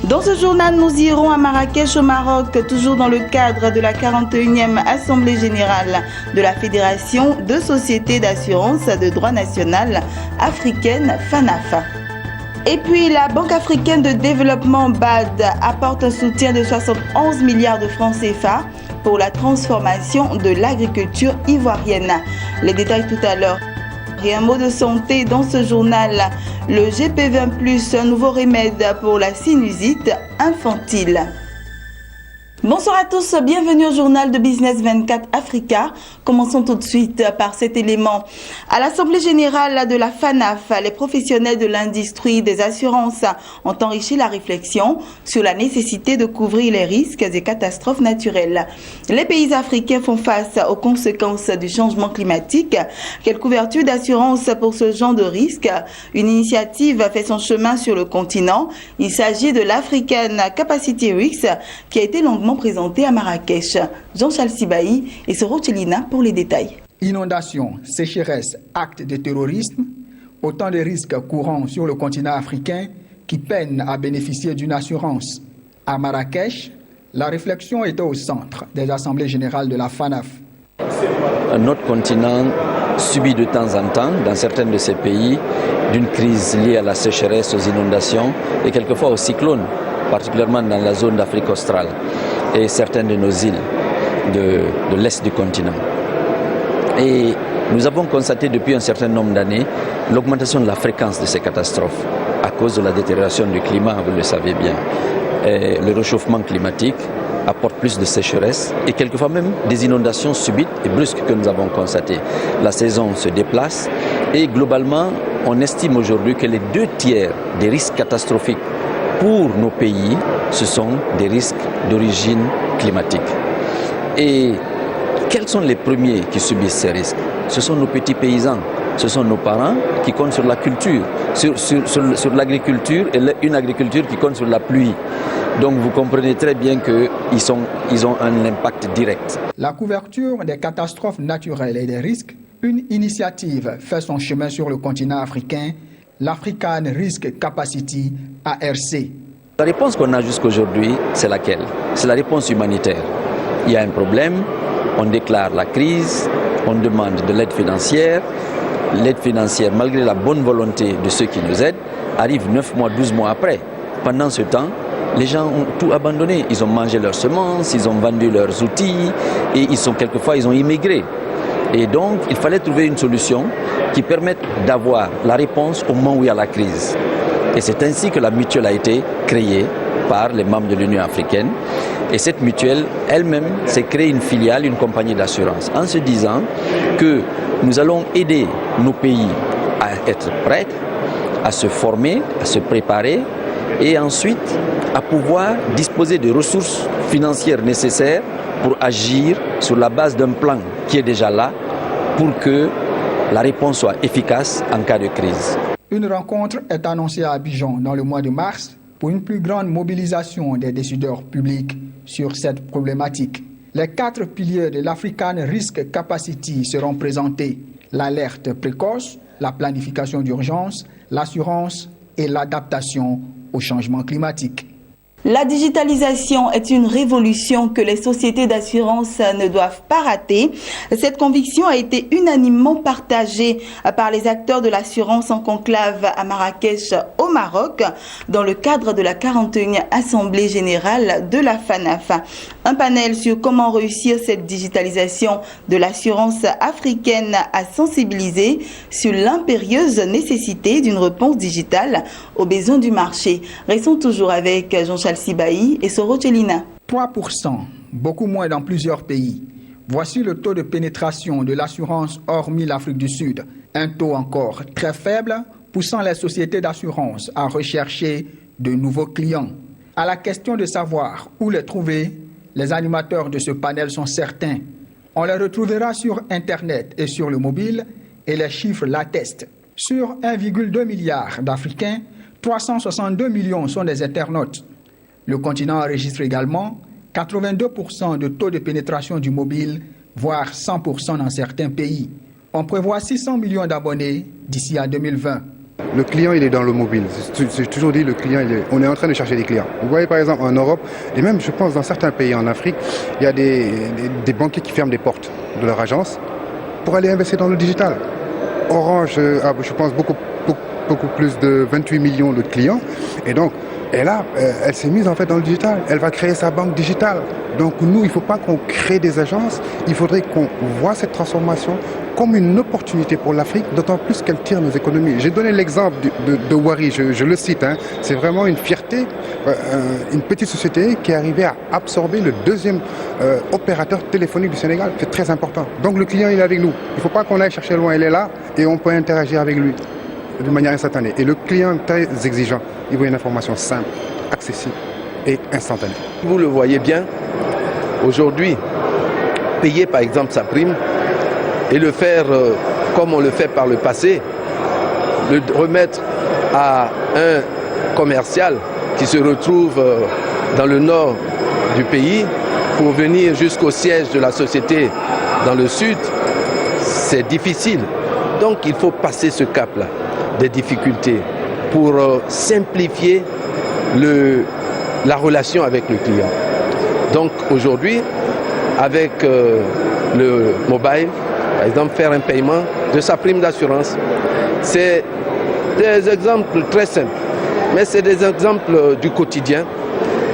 Dans ce journal, nous irons à Marrakech au Maroc, toujours dans le cadre de la 41e Assemblée Générale de la Fédération de Sociétés d'Assurance de Droit National africaine, FANAF. Et puis, la Banque africaine de développement BAD apporte un soutien de 71 milliards de francs CFA pour la transformation de l'agriculture ivoirienne. Les détails tout à l'heure. Et un mot de santé dans ce journal. Le GP20+, un nouveau remède pour la sinusite infantile. Bonsoir à tous, bienvenue au journal de Business 24 Africa. Commençons tout de suite par cet élément. À l'Assemblée Générale de la FANAF, les professionnels de l'industrie des assurances ont enrichi la réflexion sur la nécessité de couvrir les risques et catastrophes naturelles. Les pays africains font face aux conséquences du changement climatique. Quelle couverture d'assurance pour ce genre de risque? Une initiative fait son chemin sur le continent. Il s'agit de l'African Capacity Risks qui a été longuement présenté à Marrakech. Jean-Charles Sibaï et Soro Tchelina pour les détails. Inondations, sécheresse, actes de terrorisme, autant de risques courants sur le continent africain qui peinent à bénéficier d'une assurance. À Marrakech, la réflexion était au centre des assemblées générales de la FANAF. Notre continent subit de temps en temps, dans certains de ces pays, d'une crise liée à la sécheresse, aux inondations et quelquefois aux cyclones, particulièrement dans la zone d'Afrique australe et certaines de nos îles de l'est du continent. Et nous avons constaté depuis un certain nombre d'années l'augmentation de la fréquence de ces catastrophes à cause de la détérioration du climat, vous le savez bien. Et le réchauffement climatique apporte plus de sécheresse et quelquefois même des inondations subites et brusques que nous avons constatées. La saison se déplace et globalement, on estime aujourd'hui que les 2/3 des risques catastrophiques pour nos pays, ce sont des risques d'origine climatique. Et quels sont les premiers qui subissent ces risques? Ce sont nos petits paysans, ce sont nos parents qui comptent sur la culture, sur l'agriculture et une agriculture qui compte sur la pluie. Donc vous comprenez très bien qu'ils ont un impact direct. La couverture des catastrophes naturelles et des risques, une initiative fait son chemin sur le continent africain, l'African Risk Capacity ARC. La réponse qu'on a jusqu'aujourd'hui, c'est laquelle? C'est la réponse humanitaire. Il y a un problème, on déclare la crise, on demande de l'aide financière. L'aide financière, malgré la bonne volonté de ceux qui nous aident, arrive 9 mois, 12 mois après. Pendant ce temps, les gens ont tout abandonné. Ils ont mangé leurs semences, ils ont vendu leurs outils et quelquefois ils ont immigré. Et donc, il fallait trouver une solution qui permette d'avoir la réponse au moment où il y a la crise. Et c'est ainsi que la mutuelle a été créée par les membres de l'Union africaine. Et cette mutuelle, elle-même, s'est créée une filiale, une compagnie d'assurance, en se disant que nous allons aider nos pays à être prêts, à se former, à se préparer et ensuite à pouvoir disposer de ressources financières nécessaires pour agir sur la base d'un plan qui est déjà là pour que la réponse soit efficace en cas de crise. Une rencontre est annoncée à Abidjan dans le mois de mars pour une plus grande mobilisation des décideurs publics sur cette problématique. Les 4 piliers de l'African Risk Capacity seront présentés: l'alerte précoce, la planification d'urgence, l'assurance et l'adaptation au changement climatique. La digitalisation est une révolution que les sociétés d'assurance ne doivent pas rater. Cette conviction a été unanimement partagée par les acteurs de l'assurance en conclave à Marrakech au Maroc dans le cadre de la 41e Assemblée Générale de la FANAF. Un panel sur comment réussir cette digitalisation de l'assurance africaine a sensibilisé sur l'impérieuse nécessité d'une réponse digitale aux besoins du marché. Restons toujours avec Jean-Charles Sibaï et Soro Tchelina. 3%, beaucoup moins dans plusieurs pays. Voici le taux de pénétration de l'assurance hormis l'Afrique du Sud. Un taux encore très faible, poussant les sociétés d'assurance à rechercher de nouveaux clients. À la question de savoir où les trouver, les animateurs de ce panel sont certains. On les retrouvera sur Internet et sur le mobile, et les chiffres l'attestent. Sur 1,2 milliard d'Africains, 362 millions sont des internautes. Le continent enregistre également 82% de taux de pénétration du mobile, voire 100% dans certains pays. On prévoit 600 millions d'abonnés d'ici à 2020. Le client, il est dans le mobile. J'ai toujours dit, le client, on est en train de chercher des clients. Vous voyez, par exemple, en Europe, et même, je pense, dans certains pays en Afrique, il y a des banquiers qui ferment des portes de leur agence pour aller investir dans le digital. Orange a, je pense, beaucoup plus de 28 millions de clients. Et donc, elle s'est mise en fait dans le digital. Elle va créer sa banque digitale. Donc nous, il ne faut pas qu'on crée des agences. Il faudrait qu'on voit cette transformation comme une opportunité pour l'Afrique, d'autant plus qu'elle tire nos économies. J'ai donné l'exemple de Wari, je le cite. C'est vraiment une fierté, une petite société qui est arrivée à absorber le deuxième opérateur téléphonique du Sénégal. C'est très important. Donc le client, il est avec nous. Il ne faut pas qu'on aille chercher loin. Il est là et on peut interagir avec lui de manière instantanée. Et le client est très exigeant. Il veut une information simple, accessible et instantanée. Vous le voyez bien, aujourd'hui, payer par exemple sa prime et le faire comme on le fait par le passé, le remettre à un commercial qui se retrouve dans le nord du pays pour venir jusqu'au siège de la société dans le sud, c'est difficile. Donc il faut passer ce cap-là des difficultés pour simplifier la relation avec le client. Donc aujourd'hui, avec le mobile, par exemple, faire un paiement de sa prime d'assurance, c'est des exemples très simples, mais c'est des exemples du quotidien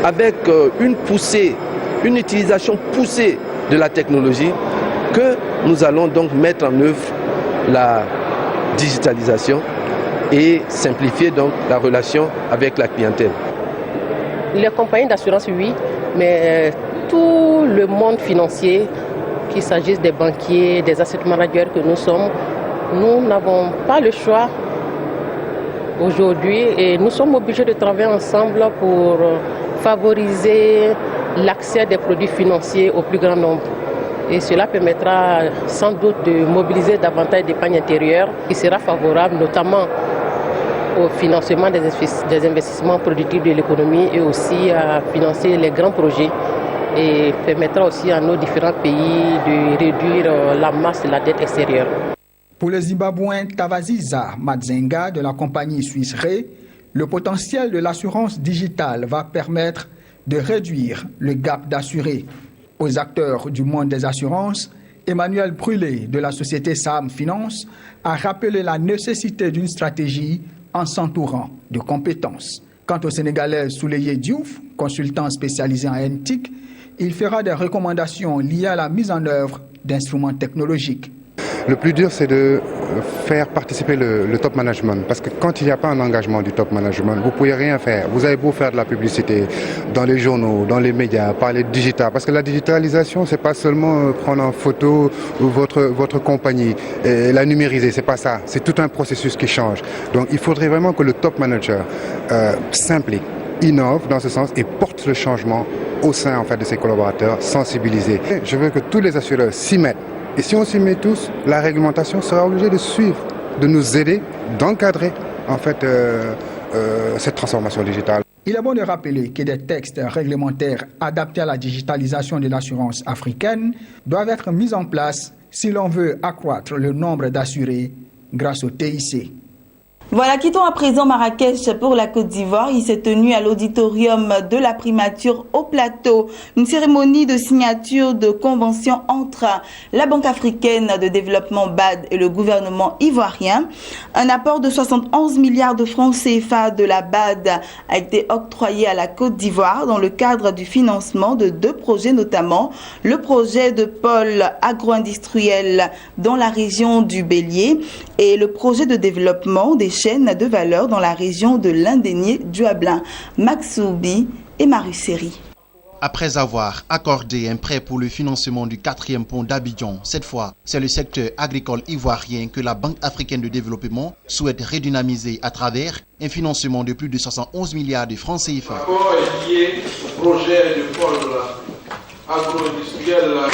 avec une utilisation poussée de la technologie que nous allons donc mettre en œuvre la digitalisation et simplifier donc la relation avec la clientèle. Les compagnies d'assurance, oui, mais tout le monde financier, qu'il s'agisse des banquiers, des asset managers que nous sommes, nous n'avons pas le choix aujourd'hui et nous sommes obligés de travailler ensemble pour favoriser l'accès des produits financiers au plus grand nombre. Et cela permettra sans doute de mobiliser davantage d'épargne intérieure qui sera favorable notamment au financement des investissements productifs de l'économie et aussi à financer les grands projets et permettra aussi à nos différents pays de réduire la masse de la dette extérieure. Pour le Zimbabwéen Tavaziza Madzenga de la compagnie suisse Re, le potentiel de l'assurance digitale va permettre de réduire le gap d'assurés. Aux acteurs du monde des assurances, Emmanuel Brûlé de la société Sam Finance a rappelé la nécessité d'une stratégie en s'entourant de compétences. Quant au Sénégalais Souleye Diouf, consultant spécialisé en NTIC, il fera des recommandations liées à la mise en œuvre d'instruments technologiques. Le plus dur, c'est de faire participer le top management. Parce que quand il n'y a pas un engagement du top management, vous ne pouvez rien faire. Vous avez beau faire de la publicité dans les journaux, dans les médias, parler de digital. Parce que la digitalisation, c'est pas seulement prendre en photo votre compagnie et la numériser. C'est pas ça. C'est tout un processus qui change. Donc il faudrait vraiment que le top manager s'implique, innove dans ce sens et porte le changement au sein en fait, de ses collaborateurs, sensibilisés. Je veux que tous les assureurs s'y mettent. Et si on s'y met tous, la réglementation sera obligée de suivre, de nous aider, d'encadrer en fait cette transformation digitale. Il est bon de rappeler que des textes réglementaires adaptés à la digitalisation de l'assurance africaine doivent être mis en place si l'on veut accroître le nombre d'assurés grâce au TIC. Voilà, quittons à présent Marrakech pour la Côte d'Ivoire. Il s'est tenu à l'auditorium de la primature au Plateau une cérémonie de signature de convention entre la Banque africaine de développement BAD et le gouvernement ivoirien. Un apport de 71 milliards de francs CFA de la BAD a été octroyé à la Côte d'Ivoire dans le cadre du financement de 2 projets, notamment le projet de pôle agro-industriel dans la région du Bélier et le projet de développement des chaînes de valeur dans la région de l'Indénié-Duablin. Max Soubi et Marusséry. Après avoir accordé un prêt pour le financement du 4e pont d'Abidjan, cette fois, c'est le secteur agricole ivoirien que la Banque africaine de développement souhaite redynamiser à travers un financement de plus de 71 milliards de francs CFA. L'accord est lié au projet de pôle agro-industriel.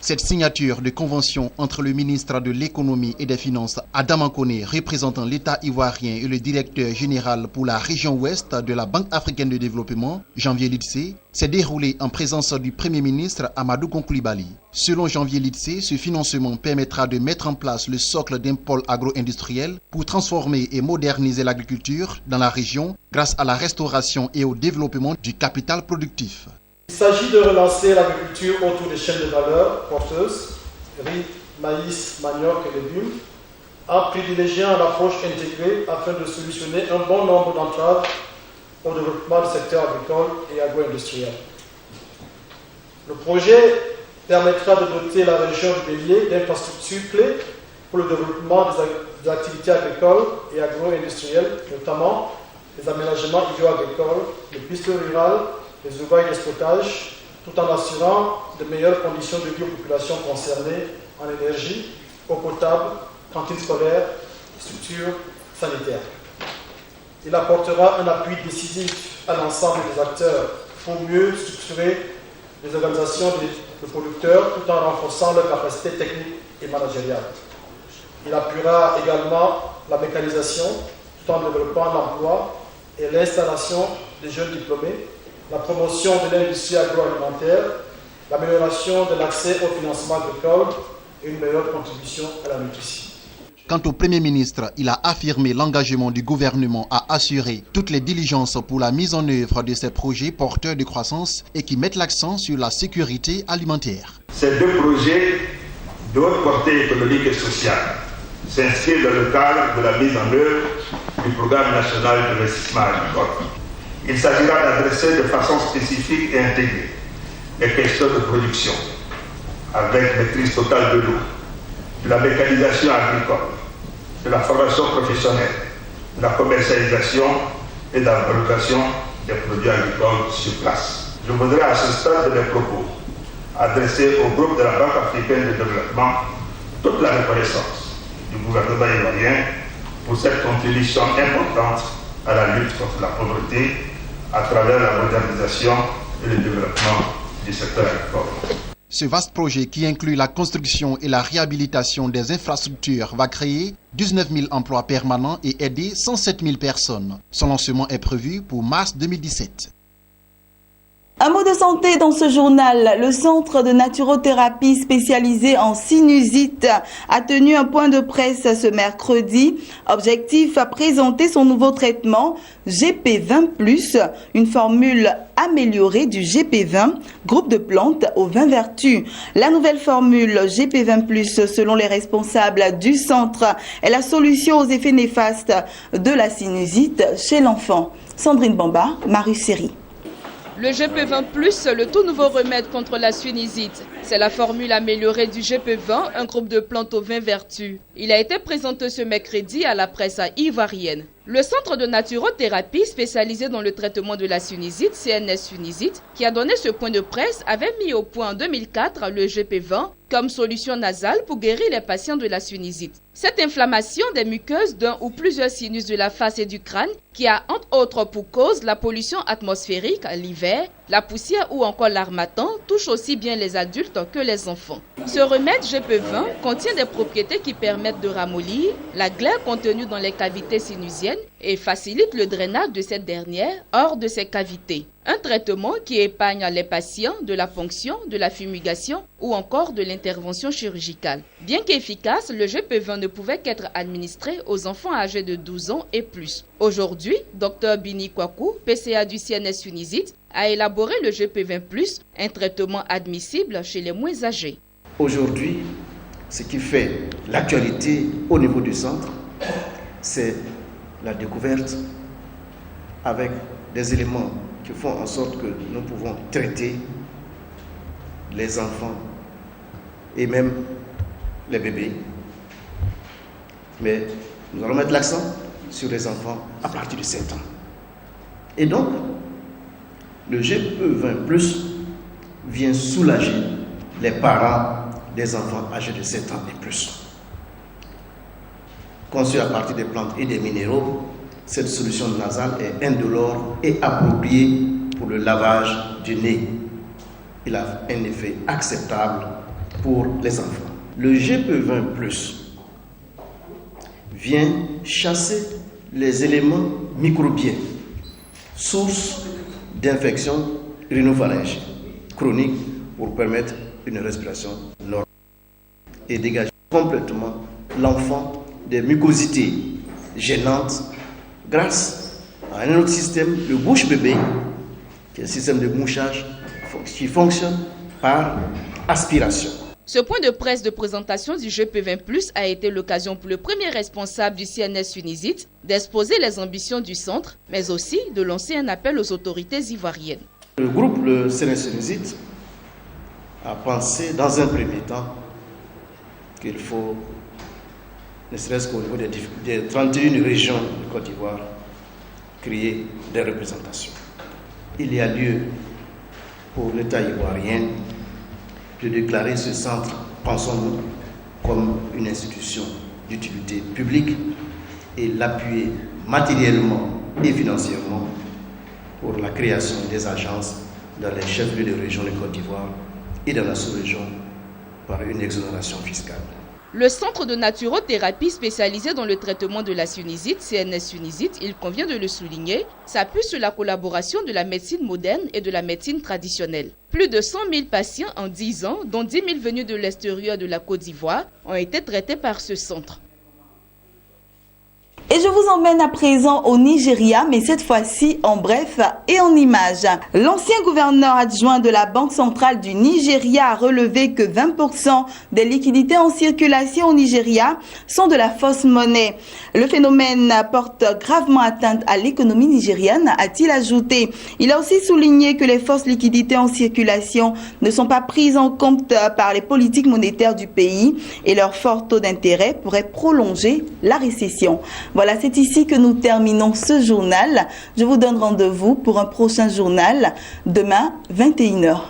Cette signature de convention entre le ministre de l'Économie et des Finances, Adama Koné, représentant l'État ivoirien, et le directeur général pour la région ouest de la Banque africaine de développement, Janvier Lidse, s'est déroulée en présence du Premier ministre Amadou Coulibaly. Selon Janvier Lidse, ce financement permettra de mettre en place le socle d'un pôle agro-industriel pour transformer et moderniser l'agriculture dans la région grâce à la restauration et au développement du capital productif. Il s'agit de relancer l'agriculture autour des chaînes de valeur porteuses, riz, maïs, manioc et légumes, en privilégiant l'approche intégrée afin de solutionner un bon nombre d'entraves au développement du secteur agricole et agro-industriel. Le projet permettra de doter la région du Bélier d'infrastructures clés pour le développement des activités agricoles et agro-industrielles, notamment les aménagements hydro-agricoles, les pistes rurales, les ouvrages d'exploitage, tout en assurant de meilleures conditions de vie aux populations concernées en énergie, eau potable, cantine scolaire, structures sanitaires. Il apportera un appui décisif à l'ensemble des acteurs pour mieux structurer les organisations de producteurs tout en renforçant leurs capacités techniques et managériales. Il appuiera également la mécanisation tout en développant l'emploi et l'installation des jeunes diplômés, la promotion de l'industrie agroalimentaire, l'amélioration de l'accès au financement agricole et une meilleure contribution à la nutrition. Quant au Premier ministre, il a affirmé l'engagement du gouvernement à assurer toutes les diligences pour la mise en œuvre de ces projets porteurs de croissance et qui mettent l'accent sur la sécurité alimentaire. Ces deux projets de haute portée économique et sociale s'inscrivent dans le cadre de la mise en œuvre du programme national d'investissement agricole. Il s'agira d'adresser de façon spécifique et intégrée les questions de production, avec maîtrise totale de l'eau, de la mécanisation agricole, de la formation professionnelle, de la commercialisation et de la valorisation des produits agricoles sur place. Je voudrais à ce stade de mes propos adresser au groupe de la Banque africaine de développement toute la reconnaissance du gouvernement ivoirien pour cette contribution importante à la lutte contre la pauvreté à travers la modernisation et le développement du secteur agricole. Ce vaste projet qui inclut la construction et la réhabilitation des infrastructures va créer 19 000 emplois permanents et aider 107 000 personnes. Son lancement est prévu pour mars 2017. Un mot de santé dans ce journal. Le centre de naturothérapie spécialisé en sinusite a tenu un point de presse ce mercredi. Objectif, présenter son nouveau traitement GP20+, une formule améliorée du GP20, groupe de plantes aux 20 vertus. La nouvelle formule GP20+, selon les responsables du centre, est la solution aux effets néfastes de la sinusite chez l'enfant. Sandrine Bamba, Marius Seri. Le GP20+, le tout nouveau remède contre la sinusite. C'est la formule améliorée du GP20, un groupe de plantes aux 20 vertus. Il a été présenté ce mercredi à la presse ivoirienne. Le centre de naturothérapie spécialisé dans le traitement de la sinusite, CNS Sinusite, qui a donné ce point de presse, avait mis au point en 2004 le GP20 comme solution nasale pour guérir les patients de la sinusite. Cette inflammation des muqueuses d'un ou plusieurs sinus de la face et du crâne, qui a entre autres pour cause la pollution atmosphérique, l'hiver, la poussière ou encore l'armatan, touche aussi bien les adultes que les enfants. Ce remède GP20 contient des propriétés qui permettent de ramollir la glaire contenue dans les cavités sinusiennes et facilite le drainage de cette dernière hors de ces cavités. Un traitement qui épargne les patients de la ponction, de la fumigation ou encore de l'intervention chirurgicale. Bien qu'efficace, le GP20 ne pouvait qu'être administré aux enfants âgés de 12 ans et plus. Aujourd'hui, Dr Bini Kwaku, PCA du CNS Sinusite, a élaboré le GP20+, un traitement admissible chez les moins âgés. Aujourd'hui, ce qui fait l'actualité au niveau du centre, c'est la découverte avec des éléments qui font en sorte que nous pouvons traiter les enfants et même les bébés. Mais nous allons mettre l'accent sur les enfants à partir de 7 ans. Et donc, le GP20+ vient soulager les parents des enfants âgés de 7 ans et plus. Conçu à partir des plantes et des minéraux, cette solution nasale est indolore et appropriée pour le lavage du nez. Il a un effet acceptable pour les enfants. Le GP20+, vient chasser les éléments microbiens, source d'infection rhinopharyngée chronique pour permettre une respiration normale et dégager complètement l'enfant des mucosités gênantes grâce à un autre système, le bouche-bébé, qui est un système de mouchage qui fonctionne par aspiration. Ce point de presse de présentation du GP20+, a été l'occasion pour le premier responsable du CNS Unizit d'exposer les ambitions du centre, mais aussi de lancer un appel aux autorités ivoiriennes. Le groupe, le CNS Unizit, a pensé dans un premier temps qu'il faut, ne serait-ce qu'au niveau des 31 régions de Côte d'Ivoire, créer des représentations. Il y a lieu pour l'État ivoirien de déclarer ce centre, pensons-nous, comme une institution d'utilité publique et l'appuyer matériellement et financièrement pour la création des agences dans les chefs-lieux de région de Côte d'Ivoire et dans la sous-région par une exonération fiscale. Le centre de naturothérapie spécialisé dans le traitement de la sinusite, CNS Unizit, il convient de le souligner, s'appuie sur la collaboration de la médecine moderne et de la médecine traditionnelle. Plus de 100 000 patients en 10 ans, dont 10 000 venus de l'extérieur de la Côte d'Ivoire, ont été traités par ce centre. Et je vous emmène à présent au Nigeria, mais cette fois-ci en bref et en images. L'ancien gouverneur adjoint de la Banque centrale du Nigeria a relevé que 20% des liquidités en circulation au Nigeria sont de la fausse monnaie. Le phénomène porte gravement atteinte à l'économie nigériane, a-t-il ajouté. Il a aussi souligné que les fausses liquidités en circulation ne sont pas prises en compte par les politiques monétaires du pays et leur fort taux d'intérêt pourrait prolonger la récession. Voilà, c'est ici que nous terminons ce journal. Je vous donne rendez-vous pour un prochain journal demain 21h.